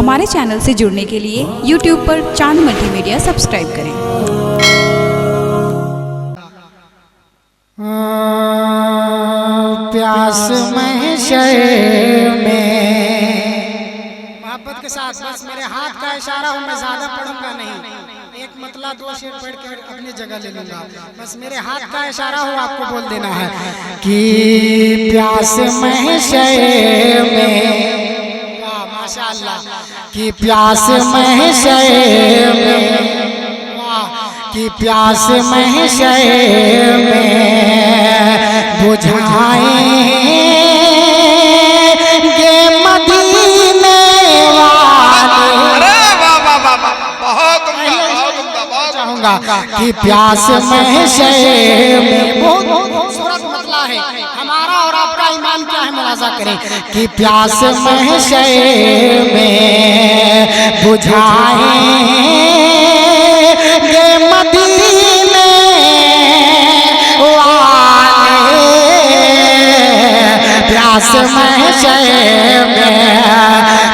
हमारे चैनल से जुड़ने के लिए YouTube पर चांद मल्टीमीडिया सब्सक्राइब करें। प्यास महशर में मोहब्बत के साथ बस मेरे हाथ का इशारा हो, मैं ज्यादा पढ़ूंगा नहीं, एक मतला दो शेर पढ़ के अपनी जगह ले लूंगा। बस मेरे हाथ का इशारा हो, आपको बोल देना है कि प्यास महशर में, वाह माशाअल्लाह, कि प्यास महशर में, वाह, कि प्यास महशर में बुझाएंगे मदीने वाले। चाहूंगा कि प्यास महशर में, बहुत खूबसूरत मतला है, हमारा और आपका ईमान क्या है मुलाजा करें, कि प्यास महशर में बुझाएंगे मदीने वाले। प्यास महशर में,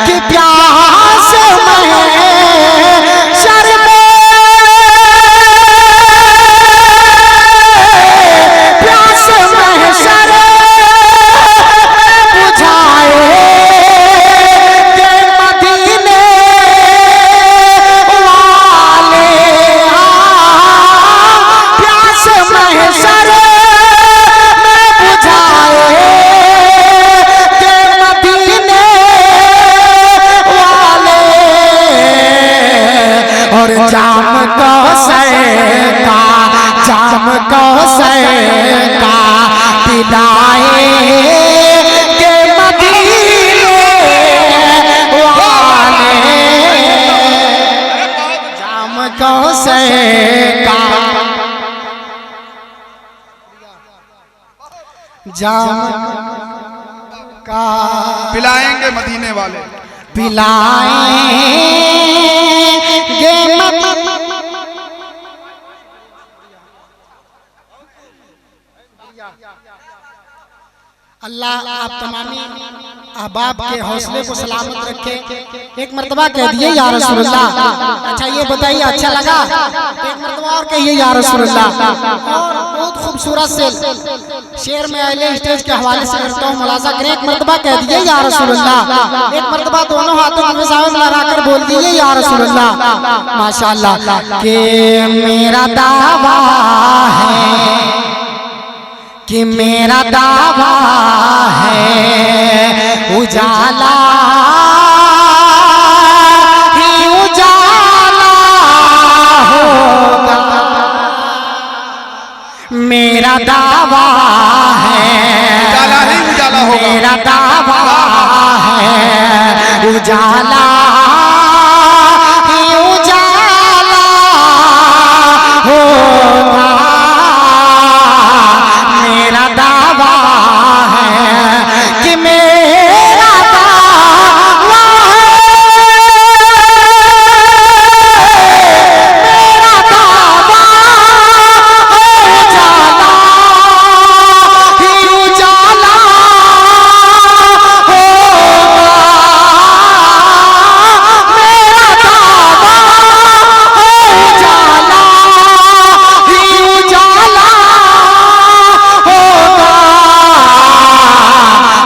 कि प्यास महशर में, प्यास महशर बुझाएंगे मदीने वाले। प्यास महशर में बुझाएंगे मदीने वाले। और जाम कौसर का, जाम कौसर का पिलाएंगे मदीने वाले। जाम कौसर का, जाम का पिलाएंगे मदीने वाले, पिलाएंगे अल्लाह आप तमामी अहबाब के हौसले को सलामत रखे। एक मर्तबा कह दिए या रसूलुल्लाह। अच्छा ये बताइए अच्छा लगा? एक मर्तबा और कहिए या रसूलुल्लाह। और बहुत खूबसूरत से शेर में अहले स्टेज के हवाले से करता हूँ, मुलाजा करें। एक मर्तबा कह दिए या रसूलुल्लाह, एक मर्तबा दोनों हाथों में सामने लगाकर बोल दिए या रसूलुल्लाह। माशाअल्लाह। कि मेरा दावा है, कि मेरा दावा है उजाला ही उजाला होगा। मेरा दावा है, उजाला ही उजाला होगा। मेरा दावा है उजाला ही उजाला होगा। मेरा दावा है कि मेरा दावा है, मेरा दावा उजाला ही उजाला होगा। मेरा दावा उजाला ही उजाला होगा।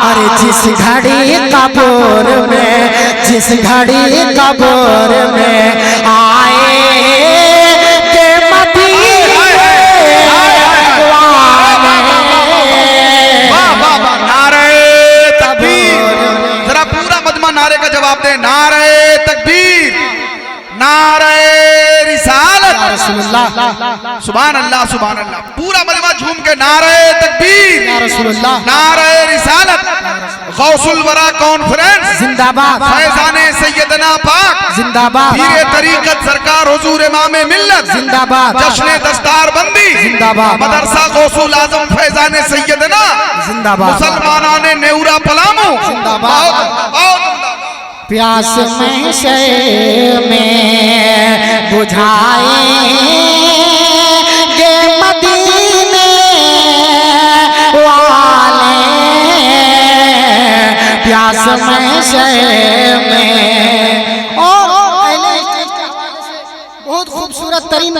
अरे जिस घड़ी कब्र में, जिस घड़ी कब्र में आए के मदीने वाले। नारे तकबीर, जरा पूरा मजमा नारे का जवाब दे। नारे तकबीर, नारे रिसालत, सुभान अल्लाह, सुभान अल्लाह। पूरा मजमा झूम के नारे तकबीर, नारे रिसालत, गौसुल वरा कॉन्फ्रेंस जिंदाबाद, फैजाने सैयदना पाक जिंदाबाद, पीरे तरीकत सरकार हुजूर इमामे मिल्लत जिंदाबाद, जश्ने दस्तार बंदी जिंदाबाद, मदरसा गौसुल आजम फैजाने सैयदना जिंदाबाद, मुसलमानाने नेउरा पलामू जिंदाबाद। प्यास महशर में बुझाएंगे मदीने वाले। प्यास महशर में तरीन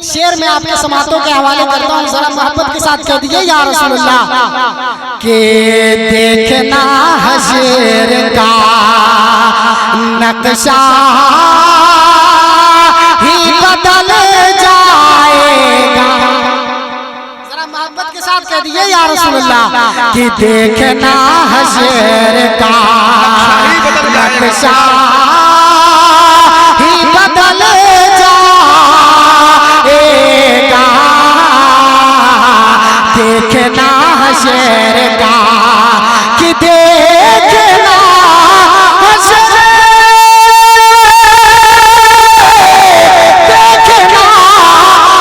शेर में आपके समातों के हवाले करता हूँ, जरा मोहब्बत के साथ कह दीजिए या रसूलुल्लाह के देखना हशर का नक्शा ही बदल जाएगा। जरा मोहब्बत के साथ कह दीजिए या रसूलुल्लाह कि देखना हशर का नक्शा ही बदल जाएगा। देखना हशर का कि देखना हशर, देखना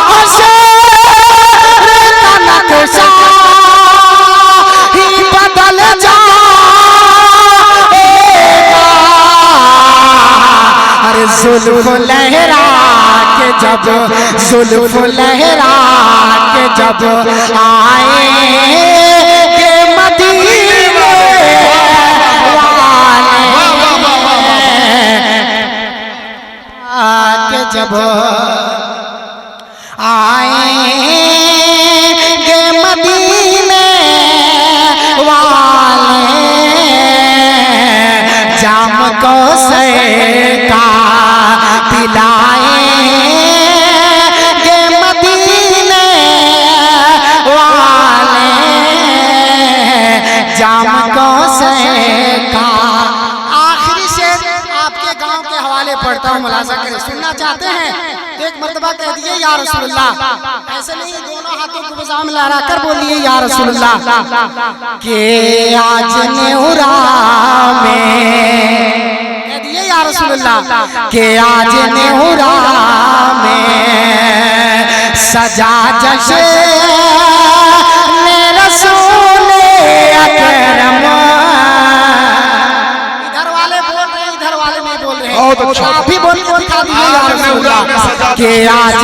हशर का नक्शा ही बदल जाएगा। अरे जुल्फ लहरा के जब, जुल्फ लहरा के जब आएंगे मदीने वाले, के जब आएंगे मदीने वाले, जाम को का पिलाएंगे मदीने वाले, जाम को का। आखिरी शेर आपके गांव के हवाले पढ़ता हूँ, मुलाजा करें। सुनना चाहते हैं तो एक मर्तबा कह दिए या रसूलुल्लाह। ऐसे नहीं, दोनों हाथों को बज़ाम में लहरा कर बोलिए या रसूलुल्लाह के आज नेउरा में, कह दिए या रसूलुल्लाह के आज नेउरा में सजा जश्न रसूल अकरम। इधर वाले बोल रहे हैं, इधर वाले नहीं बोल रहे हैं, बहुत अच्छा। आप ही बोल के दिखा दीजिए या रसूलुल्लाह के आज